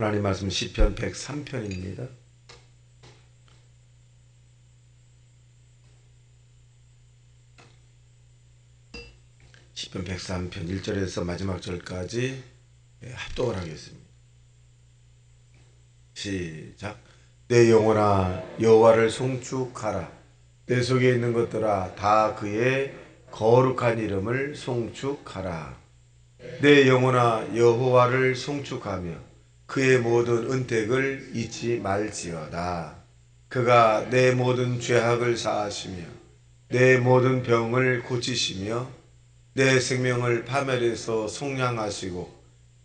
하나님 말씀 시편 103편입니다. 시편 103편 1절에서 마지막 절까지 합독을 하겠습니다. 시작. 내 영혼아 여호와를 송축하라. 내 속에 있는 것들아 다 그의 거룩한 이름을 송축하라. 내 영혼아 여호와를 송축하며 그의 모든 은택을 잊지 말지어다. 그가 내 모든 죄악을 사하시며 내 모든 병을 고치시며 내 생명을 파멸해서 속량하시고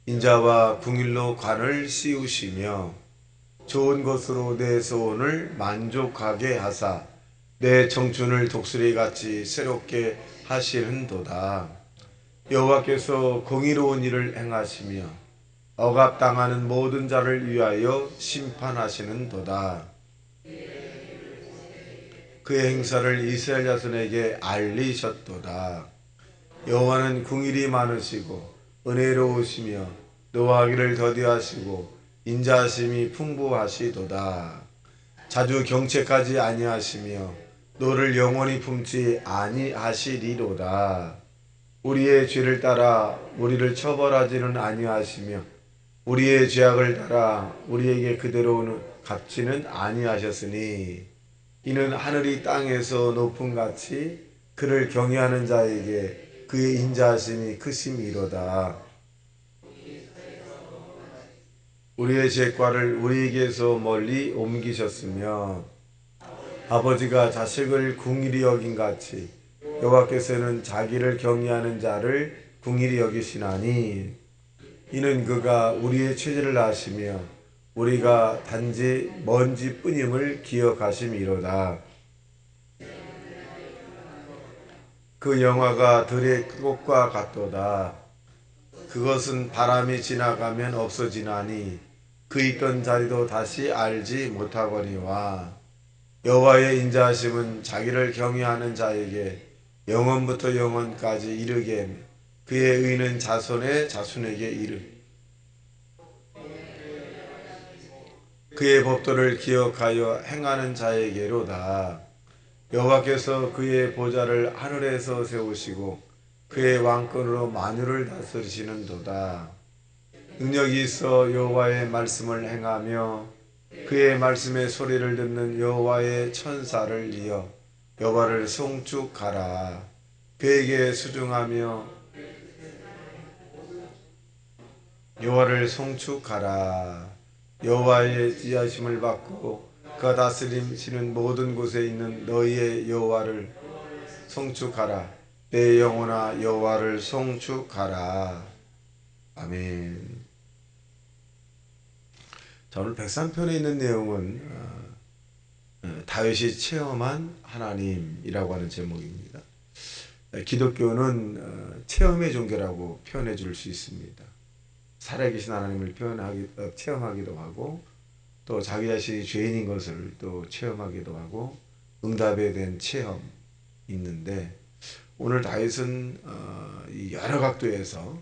인자와 궁일로 관을 씌우시며 좋은 것으로 내 소원을 만족하게 하사 내 청춘을 독수리같이 새롭게 하시는도다. 여호와께서 공의로운 일을 행하시며 억압당하는 모든 자를 위하여 심판하시는도다. 그의 행사를 이스라엘 자손에게 알리셨도다. 여호와는 궁일이 많으시고 은혜로우시며 노하기를 더디하시고 인자하심이 풍부하시도다. 자주 경책하지 아니하시며 노를 영원히 품지 아니하시리로다. 우리의 죄를 따라 우리를 처벌하지는 아니하시며 우리의 죄악을 따라 우리에게 그대로 갚지는 아니하셨으니 이는 하늘이 땅에서 높음같이 그를 경외하는 자에게 그의 인자하심이 크심이로다. 우리의 죄과를 우리에게서 멀리 옮기셨으며 아버지가 자식을 궁일이 여긴같이 여호와께서는 자기를 경외하는 자를 궁일이 여기시나니 이는 그가 우리의 죄를 아시며 우리가 단지 먼지뿐임을 기억하심이로다. 그 영화가 들의 꽃과 같도다. 그것은 바람이 지나가면 없어지나니 그 있던 자리도 다시 알지 못하거니와 여호와의 인자하심은 자기를 경외하는 자에게 영원부터 영원까지 이르게 그의 의는 자손의 자손에게 그의 법도를 기억하여 행하는 자에게로다. 여호와께서 그의 보좌를 하늘에서 세우시고 그의 왕권으로 만유를 다스리시는도다. 능력이 있어 여호와의 말씀을 행하며 그의 말씀의 소리를 듣는 여호와의 천사를 이어 여호와를 송축하라. 그에게 수중하며 여호와를 송축하라. 여호와의 지하심을 받고 그가 다스리시는 모든 곳에 있는 너희의 여호와를 송축하라. 내 영혼아 여호와를 송축하라. 아멘. 자, 오늘 103편에 있는 내용은 다윗이 체험한 하나님이라고 하는 제목입니다. 기독교는 체험의 종교라고 표현해 줄 수 있습니다. 살아계신 하나님을 체험하기도 하고 또 자기 자신이 죄인인 것을 또 체험하기도 하고 응답에 대한 체험이 있는데 오늘 다윗은 여러 각도에서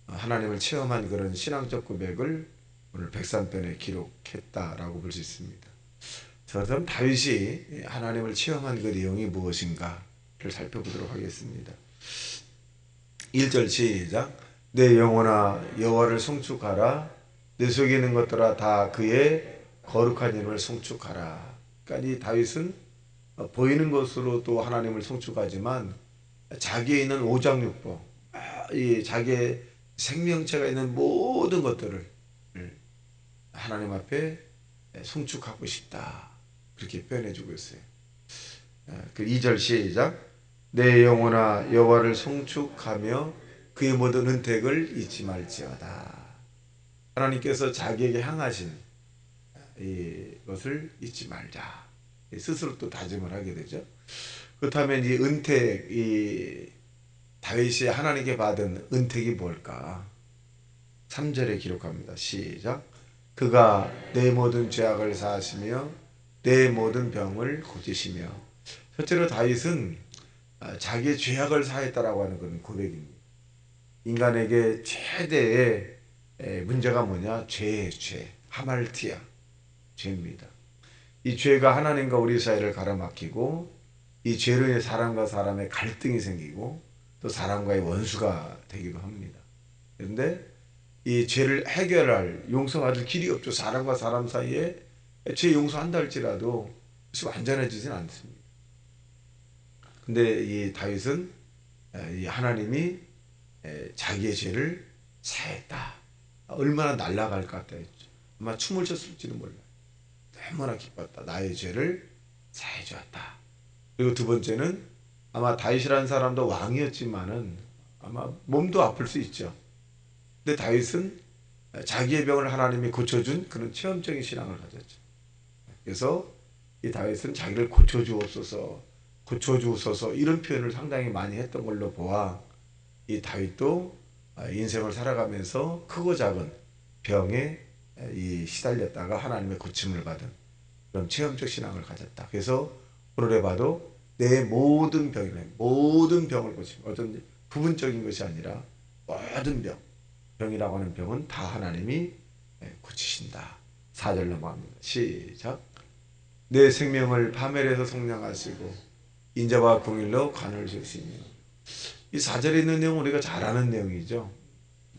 하나님을 체험한 그런 신앙적 고백을 오늘 103편에 기록했다라고 볼 수 있습니다. 자, 그럼 다윗이 하나님을 체험한 그 내용이 무엇인가를 살펴보도록 하겠습니다. 1절 시작. 내 영혼아 여호와를 송축하라. 내 속에 있는 것들아 다 그의 거룩한 이름을 송축하라. 그러니까 이 다윗은 보이는 것으로 또 하나님을 송축하지만 자기에 있는 오장육부, 이 자기의 생명체가 있는 모든 것들을 하나님 앞에 송축하고 싶다. 그렇게 표현해주고 있어요. 그 2절 시작. 내 영혼아 여호와를 송축하며 그의 모든 은택을 잊지 말지어다. 하나님께서 자기에게 향하신 이것을 잊지 말자. 스스로 또 다짐을 하게 되죠. 그렇다면 이 은택, 이 다윗이 하나님께 받은 은택이 뭘까? 3절에 기록합니다. 시작. 그가 내 모든 죄악을 사하시며 내 모든 병을 고치시며. 첫째로 다윗은 자기의 죄악을 사했다라고 하는 것은 고백입니다. 인간에게 최대의 문제가 뭐냐? 죄. 하말티아. 죄입니다. 이 죄가 하나님과 우리 사이를 가로막히고 이 죄로 인해 사람과 사람의 갈등이 생기고 또 사람과의 원수가 되기도 합니다. 그런데 이 죄를 해결할 용서받을 길이 없죠. 사람과 사람 사이에 죄 용서한다 할지라도 그것이 완전해지진 않습니다. 근데 이 다윗은 이 하나님이 자기의 죄를 사했다. 얼마나 날아갈 것 같다 했죠. 아마 춤을 췄을지도 몰라요. 얼마나 기뻤다. 나의 죄를 사해 주었다. 그리고 두 번째는 아마 다윗이라는 사람도 왕이었지만은 아마 몸도 아플 수 있죠. 근데 다윗은 자기의 병을 하나님이 고쳐준 그런 체험적인 신앙을 가졌죠. 그래서 이 다윗은 자기를 고쳐주옵소서 이런 표현을 상당히 많이 했던 걸로 보아 이 다윗도 인생을 살아가면서 크고 작은 병에 시달렸다가 하나님의 고침을 받은 그런 체험적 신앙을 가졌다. 그래서 오늘에 봐도 내 모든 병을 고치면 어떤 부분적인 것이 아니라 모든 병이라고 하는 병은 다 하나님이 고치신다. 4절 넘어갑니다. 시작. 내 생명을 파멸해서 속량하시고 인자와 공일로 관을 주시며. 이 4절에 있는 내용은 우리가 잘 아는 내용이죠.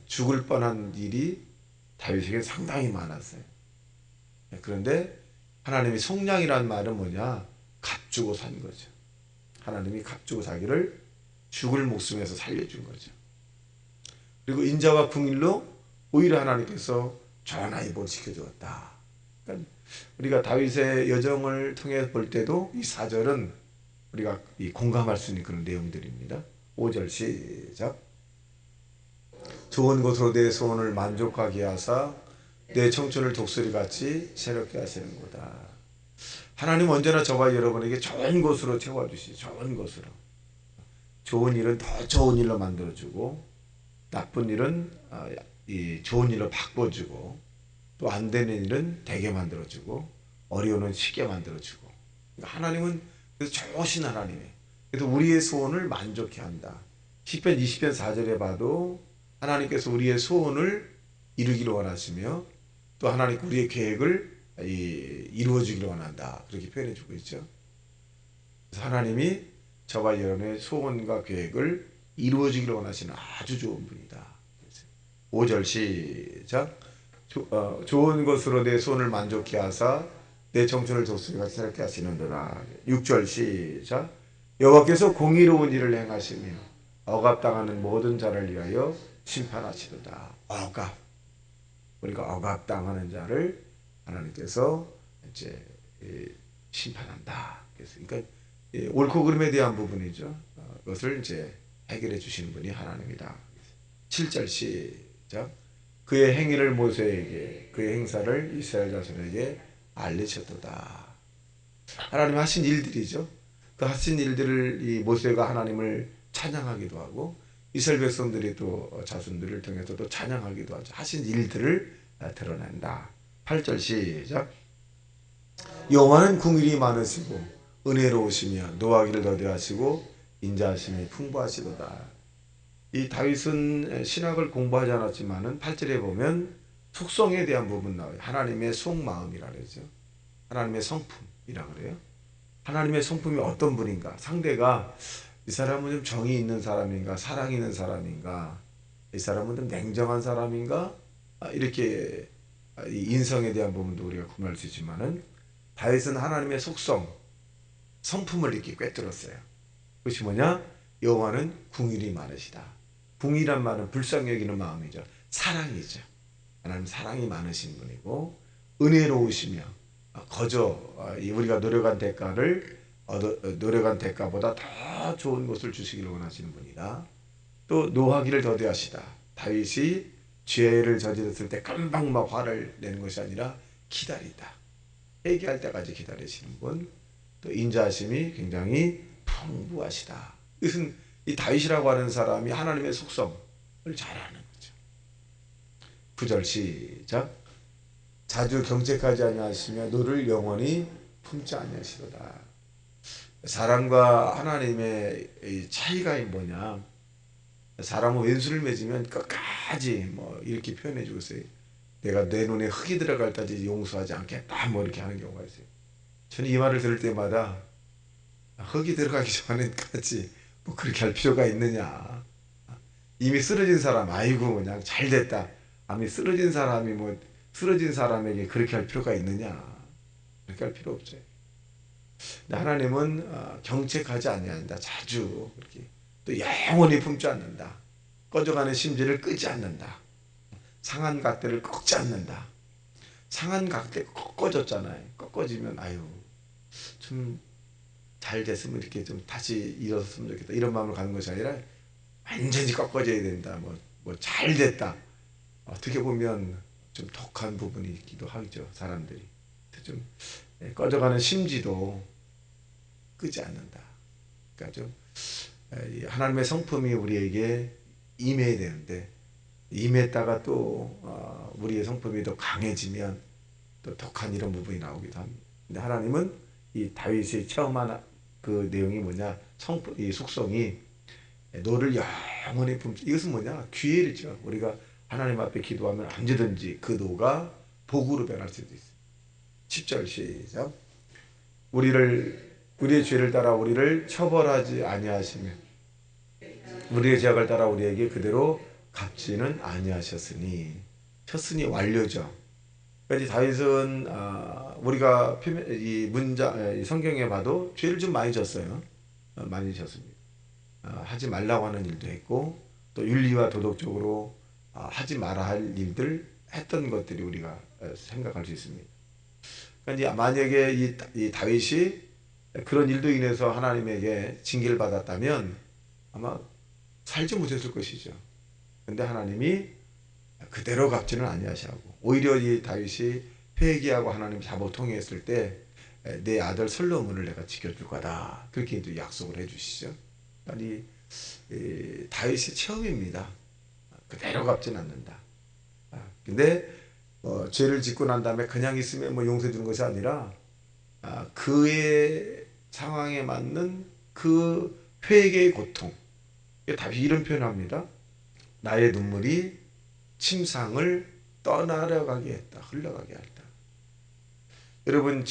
죽을 뻔한 일이 다윗에게 상당히 많았어요. 그런데 하나님이 속량이란 말은 뭐냐? 값주고 산 거죠. 하나님이 값주고 자기를 죽을 목숨에서 살려준 거죠. 그리고 인자와 궁일로 오히려 하나님께서 전하에 지켜주었다. 그러니까 우리가 다윗의 여정을 통해 볼 때도 이 4절은 우리가 공감할 수 있는 그런 내용들입니다. 5절 시작. 좋은 것으로 내 소원을 만족하게 하사 내 청춘을 독수리같이 새롭게 하시는구나. 하나님 언제나 저와 여러분에게 좋은 것으로 채워주시죠. 좋은 것으로. 좋은 일은 더 좋은 일로 만들어주고 나쁜 일은 좋은 일로 바꿔주고 또 안 되는 일은 되게 만들어주고 어려운 일은 쉽게 만들어주고. 그러니까 하나님은 좋으신 하나님이에요. 그래서 우리의 소원을 만족해 한다. 시편 20편 4절에 봐도 하나님께서 우리의 소원을 이루기를 원하시며 또 하나님 우리의 계획을 이루어주기를 원한다. 그렇게 표현해 주고 있죠. 그래서 하나님이 저와 여러분의 소원과 계획을 이루어지기를 원하시는 아주 좋은 분이다. 5절 시작. 좋은 것으로 내 소원을 만족케 하사 내 청춘을 독수리같이 새롭게 하시는도다. 6절 시작. 여호와께서 공의로운 일을 행하시며 억압당하는 모든 자를 위하여 심판하시도다. 우리가 억압당하는 자를 하나님께서 이제 심판한다. 그러니까 옳고 그름에 대한 부분이죠. 그것을 이제 해결해 주시는 분이 하나님이다. 7절 시작. 그의 행위를 모세에게 그의 행사를 이스라엘 자손에게 알리셨도다. 하나님 하신 일들이죠. 그 하신 일들을 이 모세가 하나님을 찬양하기도 하고 이스라엘 백성들이 또 자손들을 통해서 또 찬양하기도 하죠. 하신 일들을 드러낸다. 8절 시작. 여호와는 궁일이 많으시고 은혜로우시며 노하기를 더디하시고 인자하심이 풍부하시도다. 이 다윗은 신학을 공부하지 않았지만은 8절에 보면 속성에 대한 부분 나와요. 하나님의 속마음이라 그러죠. 하나님의 성품이라 그래요. 하나님의 성품이 어떤 분인가? 상대가 이 사람은 좀 정이 있는 사람인가? 사랑 있는 사람인가? 이 사람은 좀 냉정한 사람인가? 이렇게 이 인성에 대한 부분도 우리가 구분할 수 있지만은 다윗은 하나님의 속성, 성품을 이렇게 꿰뚫었어요. 그것이 뭐냐? 여호와는 궁일이 많으시다. 궁이란 말은 불쌍히 여기는 마음이죠. 사랑이죠. 하나님 사랑이 많으신 분이고 은혜로우시며 우리가 노력한 대가보다 더 좋은 것을 주시기를 원하시는 분이다. 또 노하기를 더디하시다. 다윗이 죄를 저질렀을 때 금방 막 화를 내는 것이 아니라 기다리다. 회개할 때까지 기다리시는 분. 또 인자하심이 굉장히 풍부하시다. 이것은 이 다윗이라고 하는 사람이 하나님의 속성을 잘 아는 거죠. 9절 시작. 자주 경책하지 아니하시며 너를 영원히 품지 아니하시도다. 사람과 하나님의 차이가 뭐냐? 사람은 왼수를 맺으면 끝까지 뭐 이렇게 표현해 주고 있어요. 내가 내 눈에 흙이 들어갈 때까지 용서하지 않겠다 뭐 이렇게 하는 경우가 있어요. 저는 이 말을 들을 때마다 흙이 들어가기 전에까지 뭐 그렇게 할 필요가 있느냐. 이미 쓰러진 사람 아이고 그냥 잘 됐다. 아니 쓰러진 사람이 뭐 쓰러진 사람에게 그렇게 할 필요가 있느냐. 그렇게 할 필요 없죠. 하나님은 경책하지 아니한다. 자주 그렇게 또 영원히 품지 않는다. 꺼져가는 심지를 끄지 않는다. 상한 각대를 꺾지 않는다. 상한 각대 꺾어졌잖아요. 꺾어지면 아유 좀 잘 됐으면 이렇게 좀 다시 일어섰으면 좋겠다. 이런 마음을 가는 것이 아니라 완전히 꺾어져야 된다. 뭐 잘 됐다. 어떻게 보면 좀 독한 부분이 있기도 하죠. 사람들이 좀 꺼져가는 심지도 끄지 않는다. 그러니까 좀 하나님의 성품이 우리에게 임해야 되는데 임했다가 또 우리의 성품이 더 강해지면 또 독한 이런 부분이 나오기도 합니다. 근데 하나님은 이 다윗이 체험한 그 내용이 뭐냐? 성품, 이 속성이 너를 영원히 품지. 이것은 뭐냐? 기회죠. 우리가 하나님 앞에 기도하면 언제든지 그 노가 복으로 변할 수도 있어요. 10절 시작. 우리의 죄를 따라 우리를 처벌하지 아니하시며 우리의 죄악을 따라 우리에게 그대로 갚지는 아니하셨으니 쳤으니 완료죠. 그러니까 다윗은 우리가 이 문장 이 성경에 봐도 죄를 좀 많이 졌어요. 많이 졌습니다. 하지 말라고 하는 일도 했고 또 윤리와 도덕적으로 하지 말아야 할 일들 했던 것들이 우리가 생각할 수 있습니다. 그러니까 만약에 이 다윗이 그런 일도 인해서 하나님에게 징계를 받았다면 아마 살지 못했을 것이죠. 근데 하나님이 그대로 갚지는 아니하시고 오히려 이 다윗이 회개하고 하나님 잡아 통했을 때 내 아들 솔로몬을 내가 지켜줄 거다. 그렇게 이제 약속을 해주시죠. 아니 다윗의 체험입니다. 그대로 갚지는 않는다. 근데 죄를 짓고 난 다음에 그냥 있으면 뭐 용서해 주는 것이 아니라 그의 상황에 맞는 그 회개의 고통. 다윗이 이런 표현합니다. 나의 눈물이 침상을 떠나려가게 했다. 흘러가게 했다. 여러분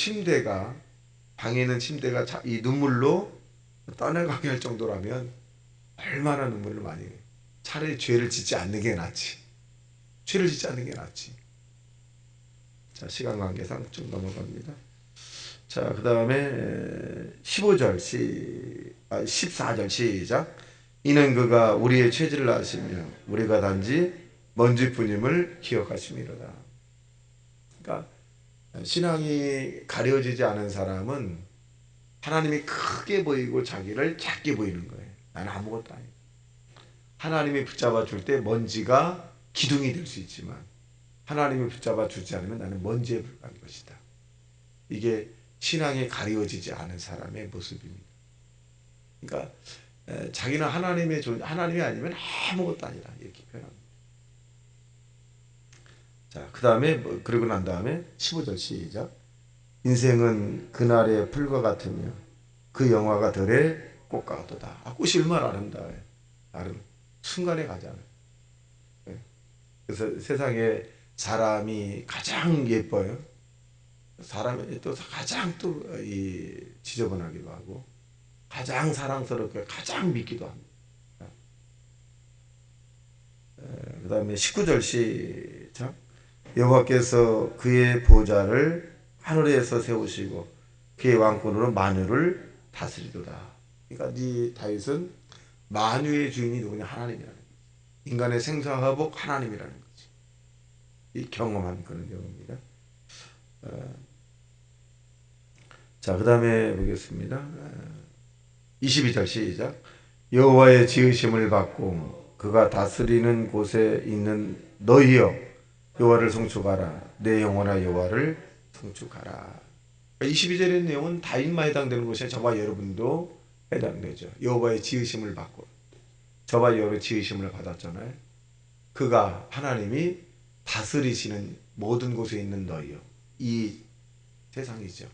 방에 있는 침대가 이 눈물로 떠나가게 할 정도라면 얼마나 눈물을 많이 해요. 차라리 죄를 짓지 않는 게 낫지. 죄를 짓지 않는 게 낫지. 자, 시간 관계상 좀 넘어갑니다. 자, 그 다음에 14절 시작. 이는 그가 우리의 죄질을 아시며 우리가 단지 먼지뿐임을 기억하심이로다. 그러니까 신앙이 가려지지 않은 사람은 하나님이 크게 보이고 자기를 작게 보이는 거예요. 나는 아무것도 아니다. 하나님이 붙잡아 줄 때 먼지가 기둥이 될 수 있지만 하나님이 붙잡아 주지 않으면 나는 먼지에 불과한 것이다. 이게 신앙이 가려지지 않은 사람의 모습입니다. 그러니까 자기는 하나님이 아니면 아무것도 아니다 이렇게 표현합니다. 자, 그 다음에 그러고 난 다음에 15절 시작. 인생은 그날의 풀과 같으며 그 영화가 들의 꽃과 같도다. 꽃이 얼마나 아름다워요. 순간에 가잖아요. 그래서 세상에 사람이 가장 예뻐요. 사람이 또 가장 또 지저분하기도 하고 가장 사랑스럽게 가장 믿기도 합니다. 그 다음에 19절 시작. 여호와께서 그의 보좌를 하늘에서 세우시고 그의 왕권으로 만유를 다스리도다. 그러니까 이 다윗은 만유의 주인이 누구냐? 하나님이라는 거지. 인간의 생사화복 하나님이라는 거지. 이 경험한 그런 경우입니다. 자, 그 다음에 보겠습니다. 22절 시작. 여호와의 지으심을 받고 그가 다스리는 곳에 있는 너희여 여호와를 송축하라. 내 영혼아 여호와를 송축하라. 22절의 내용은 다윗만 해당되는 것이 아니라 저와 여러분도 해당되죠. 여호와의 지으심을 받고 저와 여호와의 지으심을 받았잖아요. 그가 하나님이 다스리시는 모든 곳에 있는 너희여. 이 세상이죠.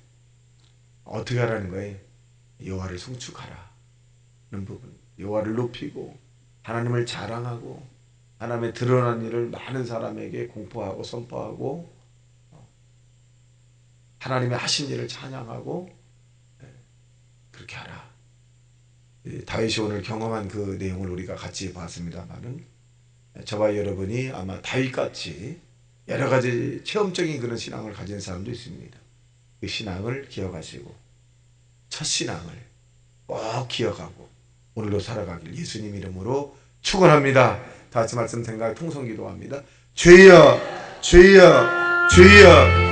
어떻게 하라는 거예요? 여호와를 송축하라. 는 부분. 여호와를 높이고 하나님을 자랑하고 하나님의 드러난 일을 많은 사람에게 공포하고 선포하고 하나님의 하신 일을 찬양하고 그렇게 하라. 다윗이 오늘 경험한 그 내용을 우리가 같이 봤습니다만은 저와 여러분이 아마 다윗같이 여러 가지 체험적인 그런 신앙을 가진 사람도 있습니다. 그 신앙을 기억하시고 첫 신앙을 꼭 기억하고 오늘도 살아가길 예수님 이름으로 축원합니다. 다 같이 말씀 생각 통성 기도합니다. 주여 주여 주여